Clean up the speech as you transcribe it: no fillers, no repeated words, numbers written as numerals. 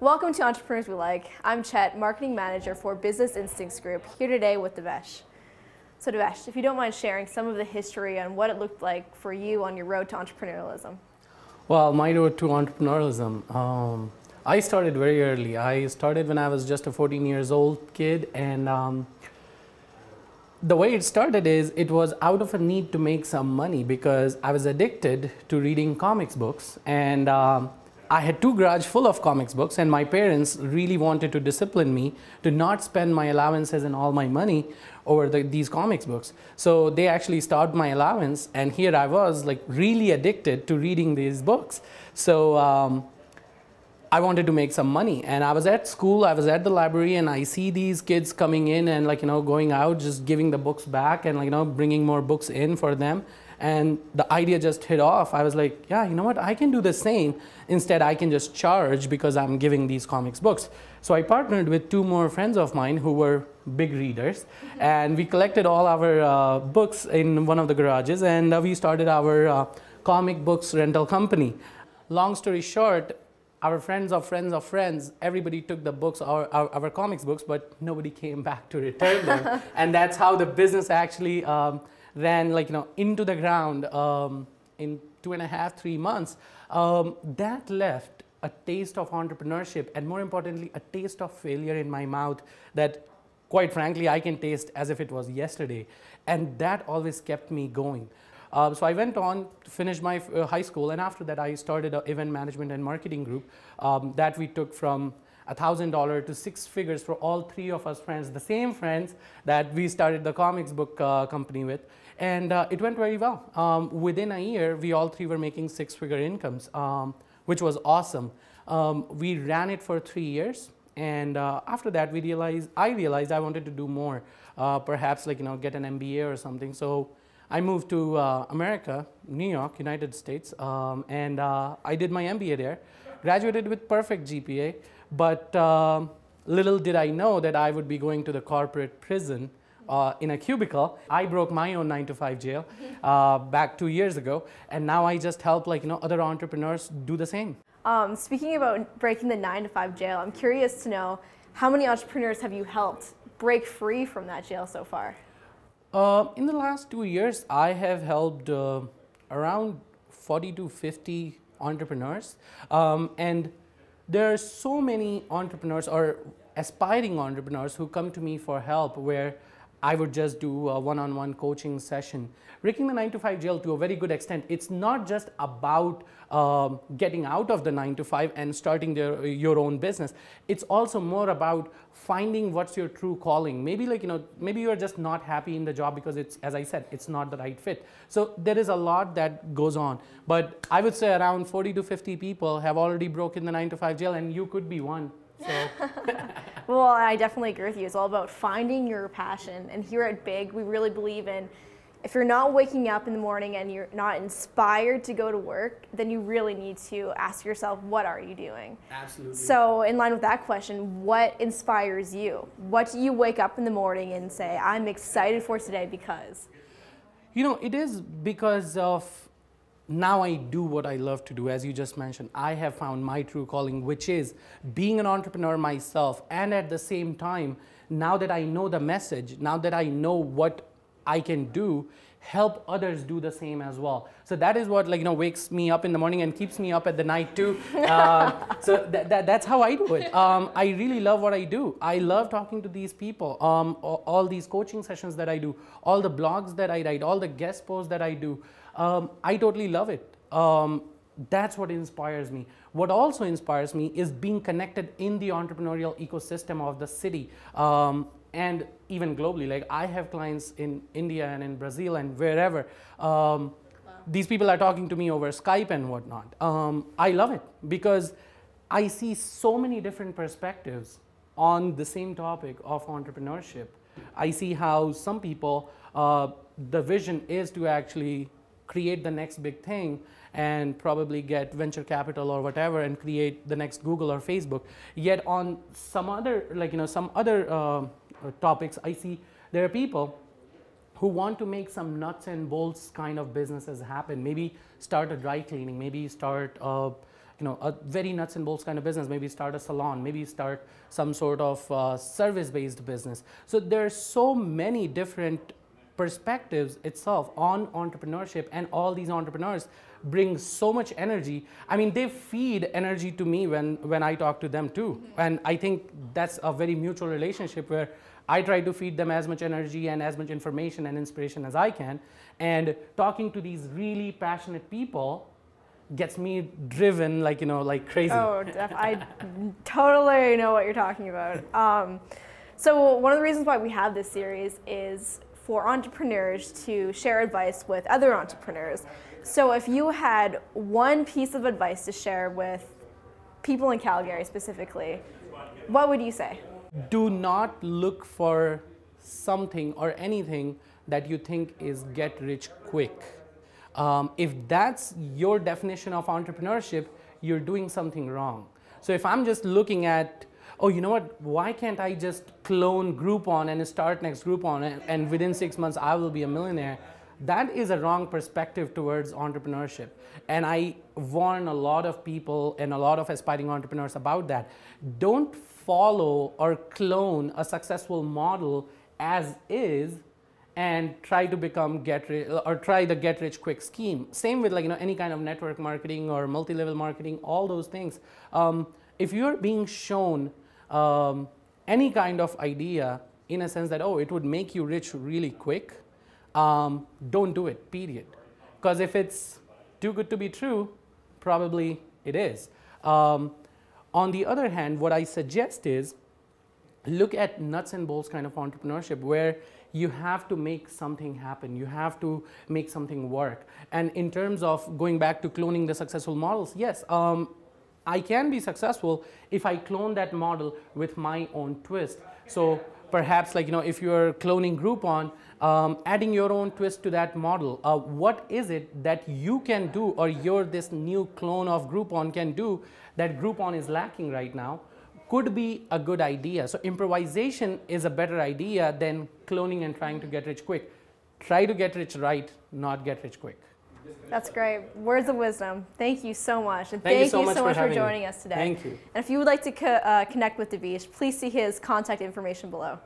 Welcome to Entrepreneurs We Like. I'm Chet, Marketing Manager for Business Instincts Group, here today with Devesh. So Devesh, if you don't mind sharing some of the history on what it looked like for you on your road to entrepreneurialism. Well, my road to entrepreneurialism, I started very early. I started when I was just a 14 years old kid, and the way it started is it was out of a need to make some money because I was addicted to reading comics books, and I had two garage full of comics books, and my parents really wanted to discipline me to not spend my allowances and all my money over these comics books. So they actually stopped my allowance, and here I was like really addicted to reading these books. So I wanted to make some money, and I was at school, I was at the library, and I see these kids coming in and going out, just giving the books back and bringing more books in for them. And the idea just hit off. I was like, yeah, you know what, I can do the same. Instead, I can just charge because I'm giving these comics books. So I partnered with two more friends of mine who were big readers, and we collected all our books in one of the garages, and we started our comic books rental company. Long story short, our friends of friends of friends, everybody took the books, our comics books, but nobody came back to return them. And that's how the business actually ran into the ground in 2.5, 3 months. That left a taste of entrepreneurship, and more importantly, a taste of failure in my mouth that, quite frankly, I can taste as if it was yesterday. And that always kept me going. So I went on to finish my high school, and after that I started an event management and marketing group that we took from $1,000 to 6 figures for all three of us friends, the same friends that we started the comics book company with. And it went very well. Within a year, we all three were making 6-figure incomes, which was awesome. We ran it for 3 years. And after that, I realized I wanted to do more, perhaps get an MBA or something. So I moved to America, New York, United States, and I did my MBA there, graduated with perfect GPA, but little did I know that I would be going to the corporate prison in a cubicle. I broke my own 9-to-5 jail back 2 years ago, and now I just help other entrepreneurs do the same. Speaking about breaking the 9-to-5 jail, I'm curious to know how many entrepreneurs have you helped break free from that jail so far? In the last 2 years, I have helped around 40 to 50 entrepreneurs. And there are so many entrepreneurs or aspiring entrepreneurs who come to me for help, where I would just do a one-on-one coaching session. Breaking the 9-to-5 jail to a very good extent, it's not just about getting out of the 9-to-5 and starting your own business. It's also more about finding what's your true calling. Maybe maybe you're just not happy in the job because it's, as I said, it's not the right fit. So there is a lot that goes on. But I would say around 40 to 50 people have already broken the 9-to-5 jail, and you could be one. So. Well, I definitely agree with you. It's all about finding your passion. And here at Big, we really believe in, if you're not waking up in the morning and you're not inspired to go to work, then you really need to ask yourself, what are you doing? Absolutely. So in line with that question, what inspires you? What do you wake up in the morning and say, I'm excited for today because? It is because of now I do what I love to do. As you just mentioned, I have found my true calling, which is being an entrepreneur myself. And at the same time, now that I know the message, now that I know what I can do, help others do the same as well. So that is what wakes me up in the morning and keeps me up at the night too. So that's how I do it. I really love what I do. I love talking to these people. All these coaching sessions that I do, all the blogs that I write, all the guest posts that I do. I totally love it. That's what inspires me. What also inspires me is being connected in the entrepreneurial ecosystem of the city. And even globally, I have clients in India and in Brazil and wherever. Wow. These people are talking to me over Skype and whatnot. I love it because I see so many different perspectives on the same topic of entrepreneurship. I see how some people, the vision is to actually create the next big thing and probably get venture capital or whatever and create the next Google or Facebook. Yet on some other, topics, I see there are people who want to make some nuts and bolts kind of businesses happen. Maybe start a dry cleaning, maybe start a very nuts and bolts kind of business. Maybe start a salon, maybe start some sort of service-based business. So there are so many different perspectives itself on entrepreneurship, and all these entrepreneurs bring so much energy. I mean, they feed energy to me when I talk to them too. And I think that's a very mutual relationship where I try to feed them as much energy and as much information and inspiration as I can. And talking to these really passionate people gets me driven like crazy. Oh, I totally know what you're talking about. So one of the reasons why we have this series is for entrepreneurs to share advice with other entrepreneurs. So if you had one piece of advice to share with people in Calgary specifically, what would you say? Do not look for something or anything that you think is get rich quick. If that's your definition of entrepreneurship, you're doing something wrong. So if I'm just looking at, oh, you know what, why can't I just clone Groupon and start next Groupon and within 6 months I will be a millionaire? That is a wrong perspective towards entrepreneurship. And I warn a lot of people and a lot of aspiring entrepreneurs about that. Don't follow or clone a successful model as is and try to become try the get rich quick scheme. Same with any kind of network marketing or multi-level marketing, all those things. If you're being shown any kind of idea in a sense that, oh, it would make you rich really quick, don't do it, period. Because if it's too good to be true, probably it is. On the other hand, what I suggest is look at nuts and bolts kind of entrepreneurship where you have to make something happen. You have to make something work. And in terms of going back to cloning the successful models, yes, I can be successful if I clone that model with my own twist. So perhaps if you're cloning Groupon, adding your own twist to that model. What is it that you can do or this new clone of Groupon can do that Groupon is lacking right now? Could be a good idea. So improvisation is a better idea than cloning and trying to get rich quick. Try to get rich right, not get rich quick. That's great. Words of wisdom. Thank you so much. And thank you so much for joining us today. Thank you. And if you would like to connect with Devesh, please see his contact information below.